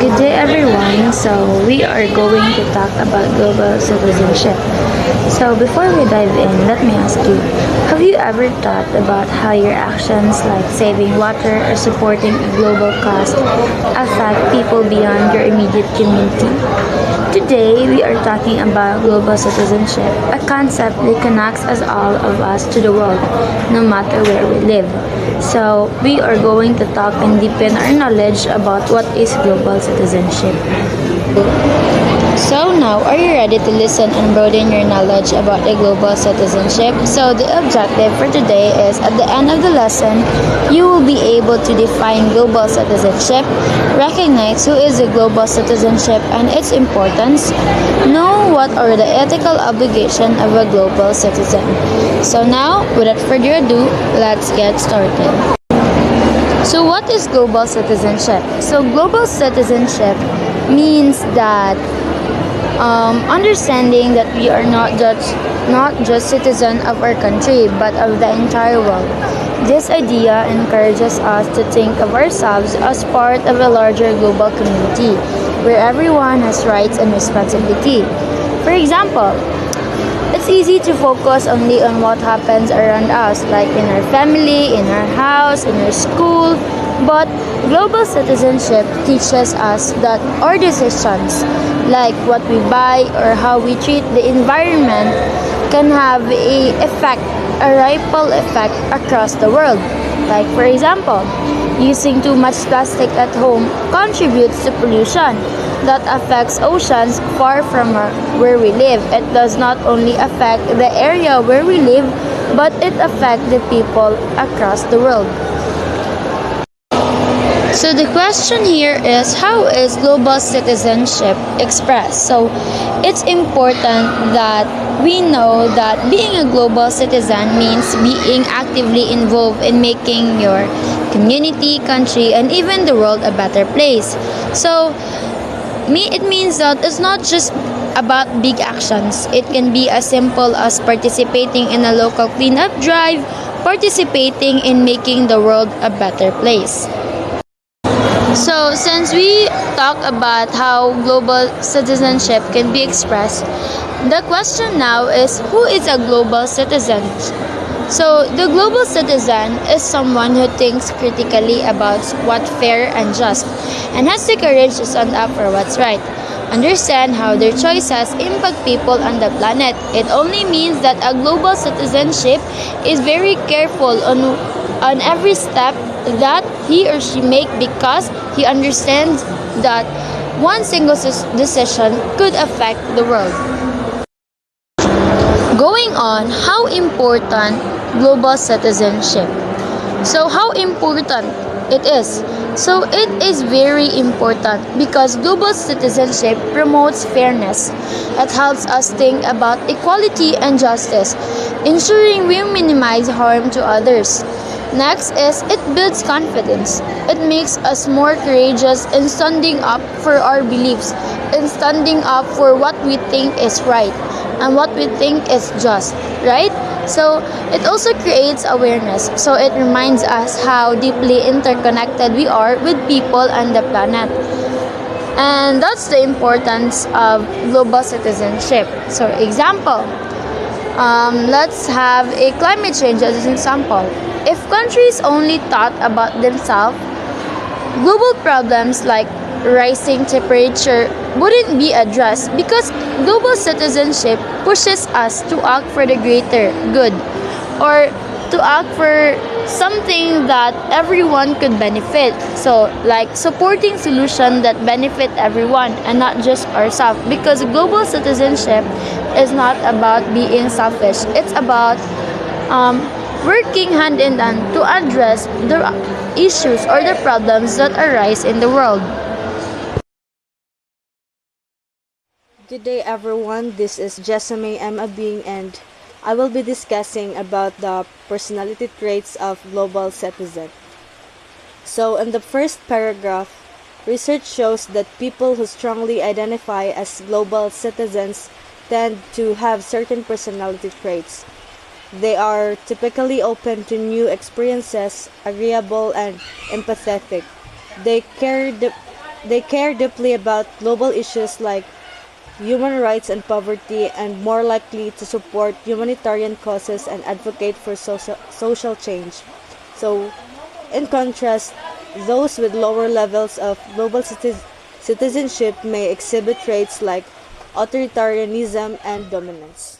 Good day, everyone. So, we are going to talk about global citizenship. So, before we dive in, let me ask you, have you ever thought about how your actions like saving water or supporting a global cause affect people beyond your immediate community? Today, we are talking about global citizenship, a concept that connects us all of us to the world, no matter where we live. So, we are going to talk and deepen our knowledge about what is global citizenship. So now, are you ready to listen and broaden your knowledge about the global citizenship? So the objective for today is at the end of the lesson, you will be able to define global citizenship, recognize who is a global citizenship and its importance, know what are the ethical obligations of a global citizen. So now, without further ado, let's get started. So what is global citizenship? So global citizenship means that understanding that we are not just citizen of our country but of the entire world. This idea encourages us to think of ourselves as part of a larger global community where everyone has rights and responsibility. For example, it's easy to focus only on what happens around us, like in our family, in our house, in our school. But global citizenship teaches us that our decisions, like what we buy or how we treat the environment, can have a ripple effect across the world. Like for example, using too much plastic at home contributes to pollution that affects oceans far from where we live. It does not only affect the area where we live, but it affects the people across the world. So the question here is, how is global citizenship expressed? So it's important that we know that being a global citizen means being actively involved in making your community, country, and even the world a better place. So it means that it's not just about big actions. It can be as simple as participating in a local cleanup drive, participating in making the world a better place. So, since we talk about how global citizenship can be expressed, the question now is, who is a global citizen? So, the global citizen is someone who thinks critically about what's fair and just, and has the courage to stand up for what's right. Understand how their choices impact people on the planet. It only means that a global citizenship is very careful on every step that he or she make because he understands that one single decision could affect the world. Going on, how important global citizenship? So how important it is? So it is very important because global citizenship promotes fairness. It helps us think about equality and justice, ensuring we minimize harm to others. Next is it builds confidence. It makes us more courageous in standing up for our beliefs, in standing up for what we think is right and what we think is just, right? So it also creates awareness. So it reminds us how deeply interconnected we are with people and the planet. And that's the importance of global citizenship. So example, let's have a climate change as an example. If countries only thought about themselves, global problems like rising temperature wouldn't be addressed because global citizenship pushes us to act for the greater good or to act for something that everyone could benefit. So like supporting solutions that benefit everyone and not just ourselves, because global citizenship is not about being selfish. It's about working hand in hand to address the issues or the problems that arise in the world. Good day everyone, this is Jessamy M. Abing and I will be discussing about the personality traits of global citizen. So in the first paragraph, research shows that people who strongly identify as global citizens tend to have certain personality traits. They are typically open to new experiences, agreeable and empathetic. They care They care deeply about global issues like human rights and poverty, and more likely to support humanitarian causes and advocate for social change. So, in contrast, those with lower levels of global citizenship may exhibit traits like authoritarianism and dominance.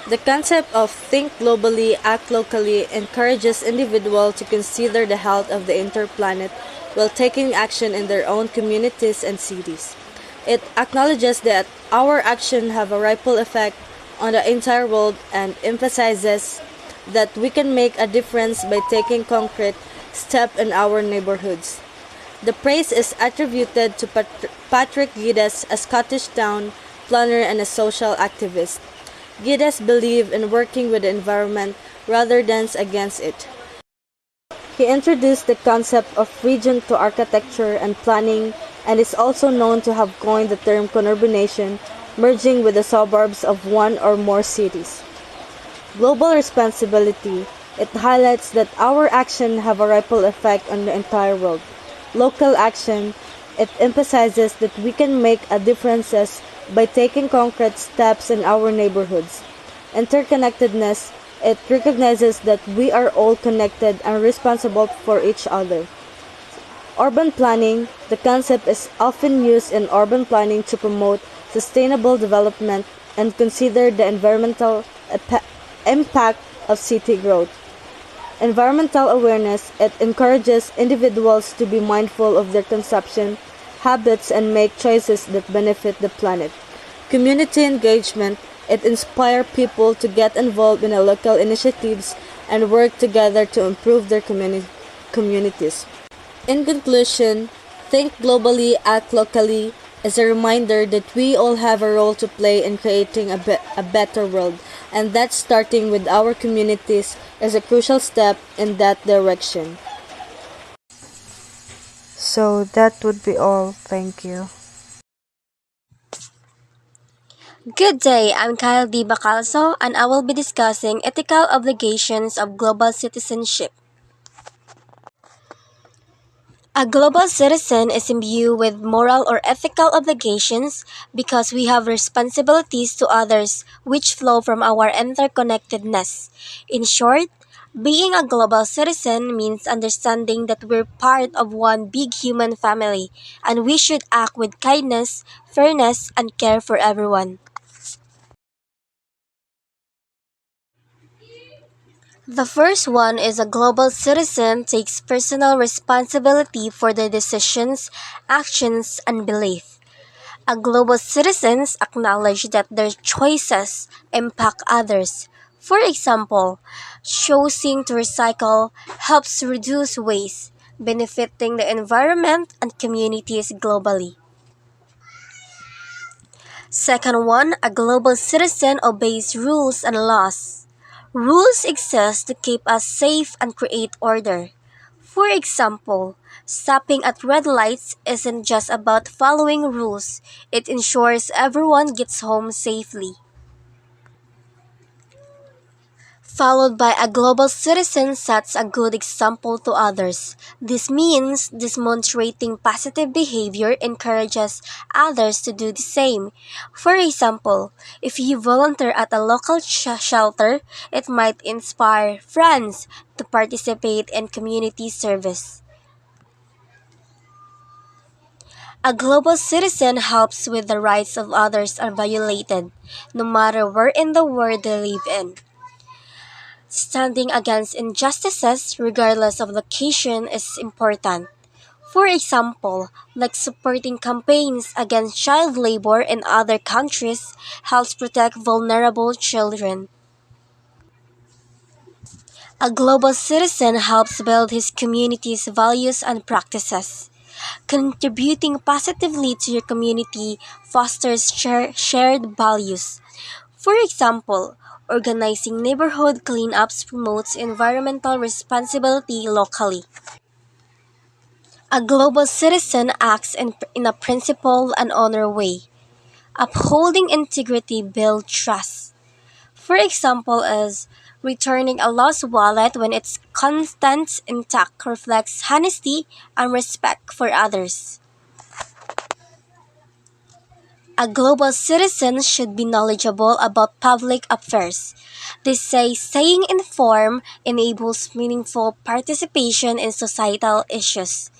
The concept of think globally, act locally encourages individuals to consider the health of the entire planet while taking action in their own communities and cities. It acknowledges that our actions have a ripple effect on the entire world and emphasizes that we can make a difference by taking concrete steps in our neighborhoods. The praise is attributed to Patrick Geddes, a Scottish town planner and a social activist. Geddes believed in working with the environment rather than against it. He introduced the concept of region to architecture and planning, and is also known to have coined the term conurbation, merging with the suburbs of one or more cities. Global responsibility. It highlights that our actions have a ripple effect on the entire world. Local action. It emphasizes that we can make a difference by taking concrete steps in our neighborhoods. Interconnectedness. It recognizes that we are all connected and responsible for each other. Urban planning. The concept is often used in urban planning to promote sustainable development and consider the environmental impact of city growth. Environmental awareness. It encourages individuals to be mindful of their consumption habits and make choices that benefit the planet. Community engagement. It inspires people to get involved in local initiatives and work together to improve their communities. In conclusion, think globally, act locally is a reminder that we all have a role to play in creating a better world, and that starting with our communities is a crucial step in that direction. So that would be all. Thank you. Good day, I'm Kyle D. Bacalso, and I will be discussing ethical obligations of global citizenship. A global citizen is imbued with moral or ethical obligations because we have responsibilities to others which flow from our interconnectedness. In short, being a global citizen means understanding that we're part of one big human family and we should act with kindness, fairness, and care for everyone. The first one is a global citizen takes personal responsibility for their decisions, actions, and belief. A global citizens acknowledge that their choices impact others. For example, choosing to recycle helps reduce waste, benefiting the environment and communities globally. Second one, a global citizen obeys rules and laws. Rules exist to keep us safe and create order. For example, stopping at red lights isn't just about following rules, it ensures everyone gets home safely. Followed by a global citizen sets a good example to others. This means demonstrating positive behavior encourages others to do the same. For example, if you volunteer at a local shelter, it might inspire friends to participate in community service. A global citizen helps when the rights of others are violated, no matter where in the world they live in. Standing against injustices, regardless of location, is important. For example, like supporting campaigns against child labor in other countries helps protect vulnerable children. A global citizen helps build his community's values and practices. Contributing positively to your community fosters shared values. For example, organizing neighborhood cleanups promotes environmental responsibility locally. A global citizen acts in a principled and honor way. Upholding integrity builds trust. For example, as Returning a lost wallet when its contents intact reflects honesty and respect for others. A global citizen should be knowledgeable about public affairs. They say staying informed enables meaningful participation in societal issues.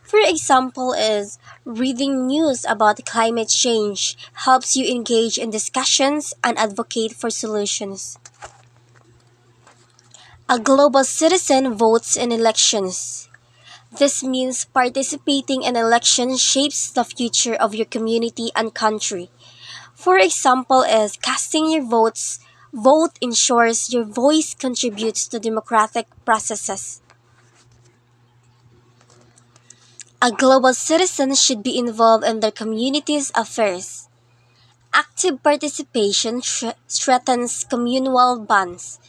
For example, is reading news about climate change helps you engage in discussions and advocate for solutions. A global citizen votes in elections. This means participating in elections shapes the future of your community and country. For example, is casting your vote ensures your voice contributes to democratic processes. A global citizen should be involved in their community's affairs. Active participation strengthens communal bonds.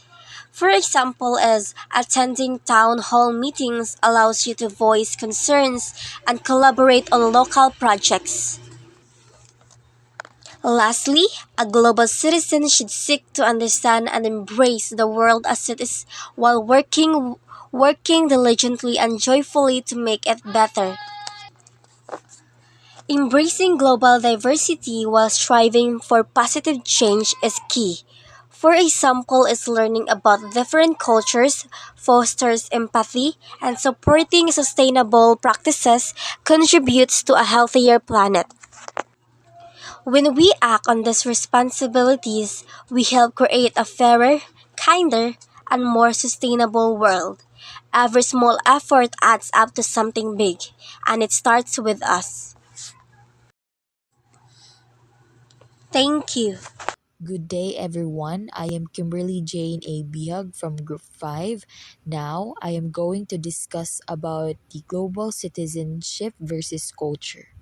For example, as attending town hall meetings allows you to voice concerns and collaborate on local projects. Lastly, a global citizen should seek to understand and embrace the world as it is while working diligently and joyfully to make it better. Embracing global diversity while striving for positive change is key. For example, is learning about different cultures fosters empathy and supporting sustainable practices contributes to a healthier planet. When we act on these responsibilities, we help create a fairer, kinder, and more sustainable world. Every small effort adds up to something big, and it starts with us. Thank you. Good day, everyone. I am Kimberly Jane A. Bihag from Group 5. Now, I am going to discuss about the global citizenship versus culture.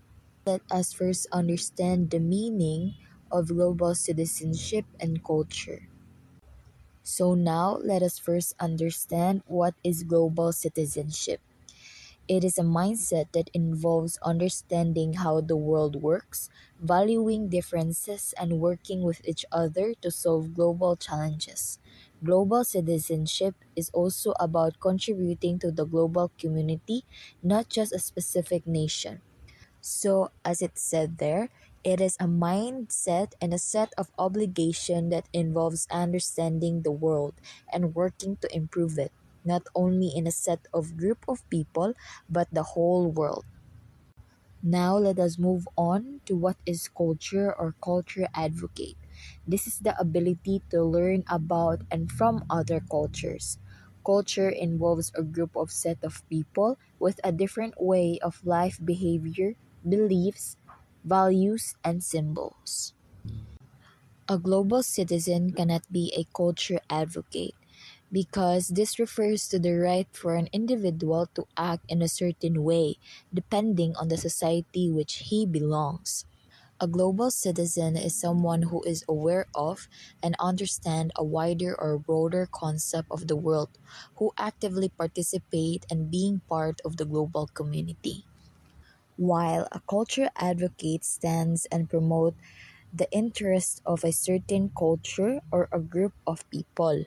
Let us first understand the meaning of global citizenship and culture. So now, let us first understand what is global citizenship. It is a mindset that involves understanding how the world works, valuing differences, and working with each other to solve global challenges. Global citizenship is also about contributing to the global community, not just a specific nation. So, as it said there, it is a mindset and a set of obligation that involves understanding the world and working to improve it, not only in a set of group of people, but the whole world. Now let us move on to what is culture or culture advocate. This is the ability to learn about and from other cultures. Culture involves a group of set of people with a different way of life behavior, beliefs, values, and symbols. A global citizen cannot be a culture advocate because this refers to the right for an individual to act in a certain way depending on the society which he belongs. A global citizen is someone who is aware of and understand a wider or broader concept of the world, who actively participate in being part of the global community. While a culture advocate stands and promote the interests of a certain culture or a group of people.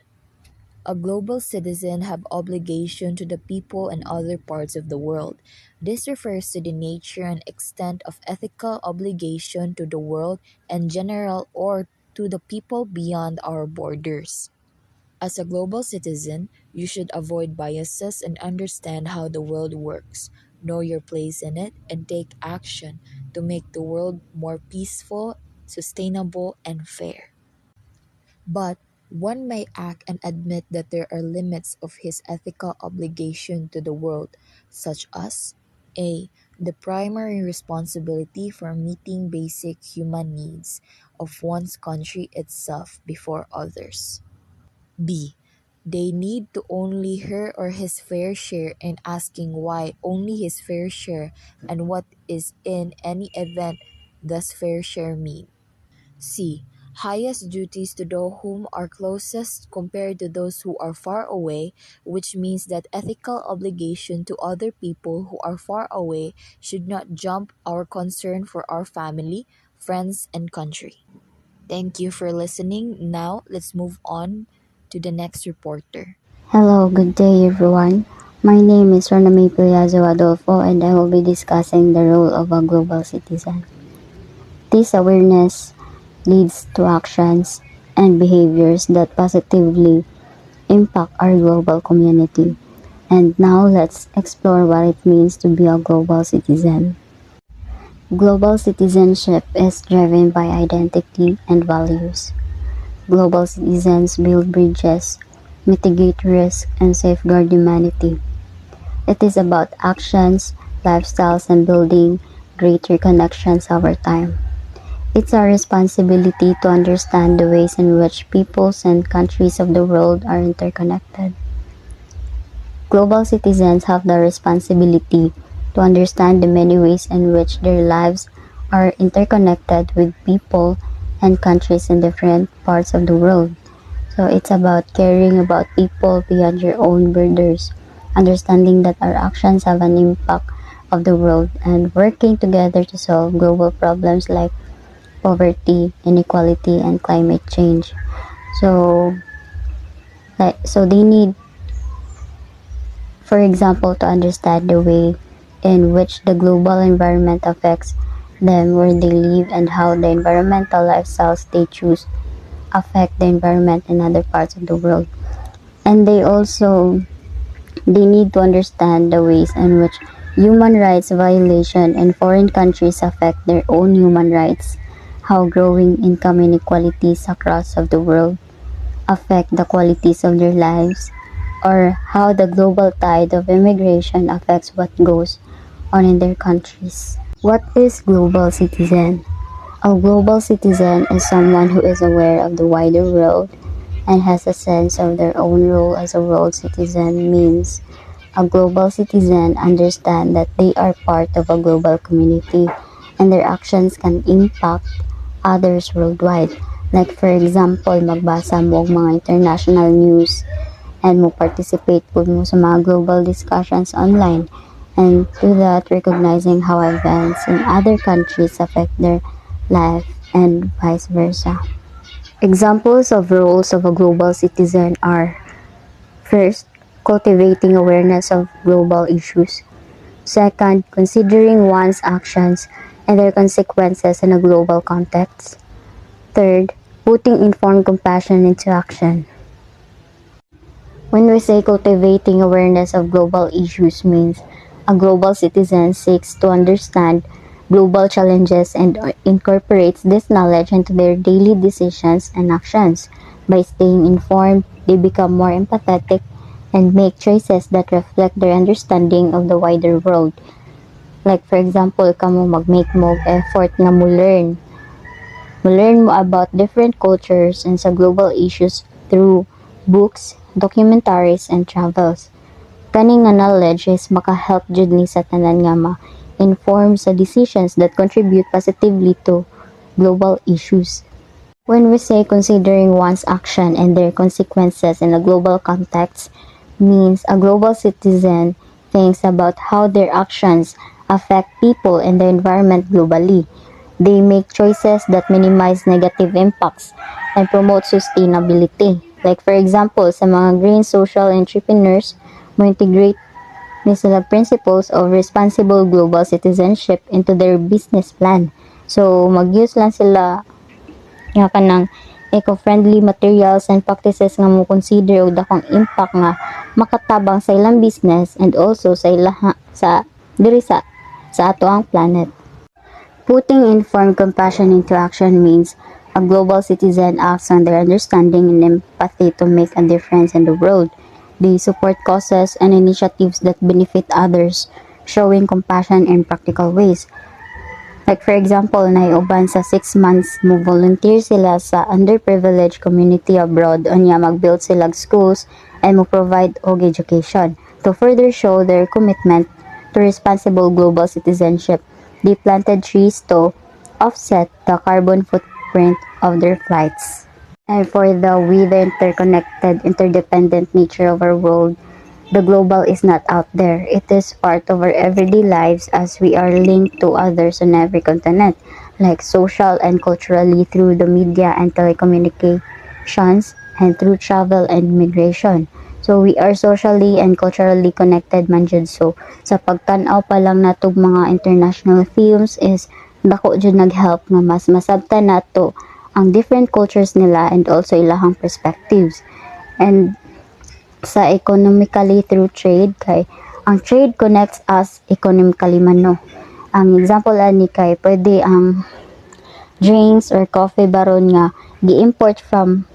A global citizen have obligation to the people in other parts of the world. This refers to the nature and extent of ethical obligation to the world in general or to the people beyond our borders. As a global citizen, you should avoid biases and understand how the world works. Know your place in it and take action to make the world more peaceful, sustainable, and fair. But one may act and admit that there are limits of his ethical obligation to the world, such as a. The primary responsibility for meeting basic human needs of one's country itself before others. B. They need to only her or his fair share in asking why only his fair share and what is in any event does fair share mean. C. Highest duties to those whom are closest compared to those who are far away, which means that ethical obligation to other people who are far away should not jump our concern for our family, friends, and country. Thank you for listening. Now, let's move on to the next reporter. Hello, good day everyone. My name is Roname Pillazo Adolfo and I will be discussing the role of a global citizen. This awareness leads to actions and behaviors that positively impact our global community. And now let's explore what it means to be a global citizen. Global citizenship is driven by identity and values. Global citizens build bridges, mitigate risk, and safeguard humanity. It is about actions, lifestyles, and building greater connections over time. It's our responsibility to understand the ways in which peoples and countries of the world are interconnected. Global citizens have the responsibility to understand the many ways in which their lives are interconnected with people and countries in different parts of the world. So it's about caring about people beyond your own borders, understanding that our actions have an impact of the world, and working together to solve global problems like poverty, inequality, and climate change. So, so they need, for example, to understand the way in which the global environment affects them where they live and how the environmental lifestyles they choose affect the environment in other parts of the world. And they need to understand the ways in which human rights violation in foreign countries affect their own human rights, how growing income inequalities across of the world affect the qualities of their lives, or how the global tide of immigration affects what goes on in their countries. What is global citizen? A global citizen is someone who is aware of the wider world and has a sense of their own role as a world citizen. Means a global citizen understand that they are part of a global community and their actions can impact others worldwide. Like for example, magbasa mo og mga international news and mo participate po mo sa mga global discussions online. And through that, recognizing how events in other countries affect their life and vice versa. Examples of roles of a global citizen are: first, cultivating awareness of global issues. Second, considering one's actions and their consequences in a global context. Third, putting informed compassion into action. When we say cultivating awareness of global issues means a global citizen seeks to understand global challenges and incorporates this knowledge into their daily decisions and actions. By staying informed, they become more empathetic and make choices that reflect their understanding of the wider world. Like for example, kamo mag-make mo effort nga mo learn. Mo learn mo about different cultures and sa global issues through books, documentaries, and travels. Kaning nga knowledge is maka-help jud ni sa tanan nga ma-inform sa decisions that contribute positively to global issues. When we say considering one's action and their consequences in a global context, means a global citizen thinks about how their actions affect people and the environment globally. They make choices that minimize negative impacts and promote sustainability. Like for example, sa mga green social entrepreneurs, mo integrate ni sila principles of responsible global citizenship into their business plan. So, mag-use lang sila nga kanang eco-friendly materials and practices nga mo consider og dakong impact nga makatabang sa ilang business and also sa ilaha sa diri sa ato ang planet. Putting informed compassion into action means a global citizen acts on their understanding and empathy to make a difference in the world. They support causes and initiatives that benefit others, showing compassion in practical ways. Like for example, naiuban sa 6 months mo volunteer sila sa underprivileged community abroad unya mag-build sila schools and mo provide og education. To further show their commitment to responsible global citizenship, they planted trees to offset the carbon footprint of their flights. And for the interconnected, interdependent nature of our world, the global is not out there. It is part of our everyday lives as we are linked to others on every continent, like social and culturally through the media and telecommunications, and through travel and migration. So we are socially and culturally connected man jud. So sa pagtan-aw pa lang natog mga international films is dako jud nag-help nga mas masabtan nato ang different cultures nila and also ilahang perspectives. And sa economically through trade kay ang trade connects us economically man no. Ang example ani kay pwede ang drinks or coffee baron nga gi-import from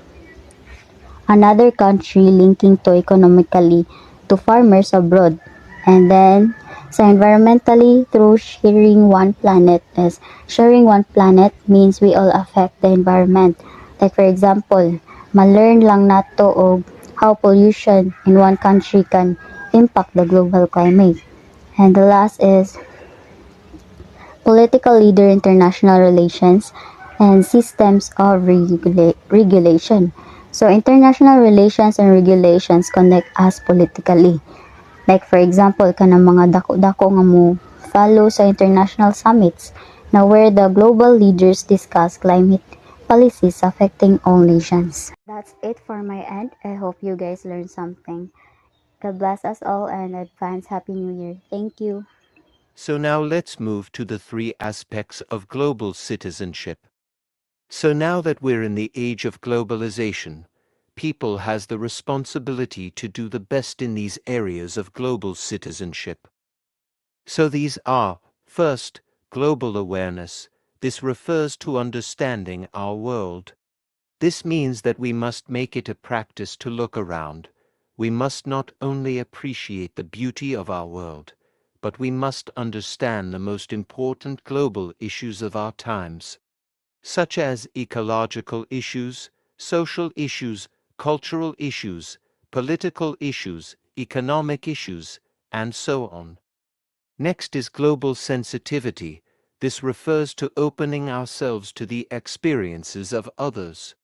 another country linking to economically to farmers abroad. And then sa environmentally through sharing one planet is sharing one planet means we all affect the environment. Like for example, ma-learn lang nato og how pollution in one country can impact the global climate. And the last is political leader international relations and systems of regulation. So international relations and regulations connect us politically. Like for example, kanang mga dako-dako nga mo follow sa international summits na where the global leaders discuss climate policies affecting all nations. That's it for my end. I hope you guys learned something. God bless us all and advance Happy New Year. Thank you. So now let's move to the three aspects of global citizenship. So now that we're in the age of globalization, people has the responsibility to do the best in these areas of global citizenship. So these are, first, global awareness. This refers to understanding our world. This means that we must make it a practice to look around. We must not only appreciate the beauty of our world, but we must understand the most important global issues of our times, such as ecological issues, social issues, cultural issues, political issues, economic issues, and so on. Next is global sensitivity. This refers to opening ourselves to the experiences of others.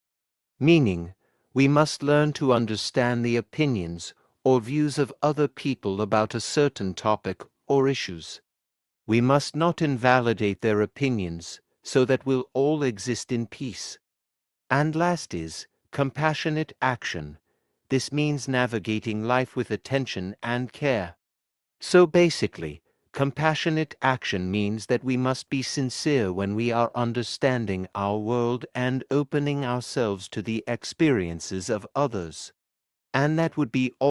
Meaning, we must learn to understand the opinions or views of other people about a certain topic or issues. We must not invalidate their opinions so that we'll all exist in peace. And last is compassionate action. This means navigating life with attention and care. So basically, compassionate action means that we must be sincere when we are understanding our world and opening ourselves to the experiences of others. And that would be all.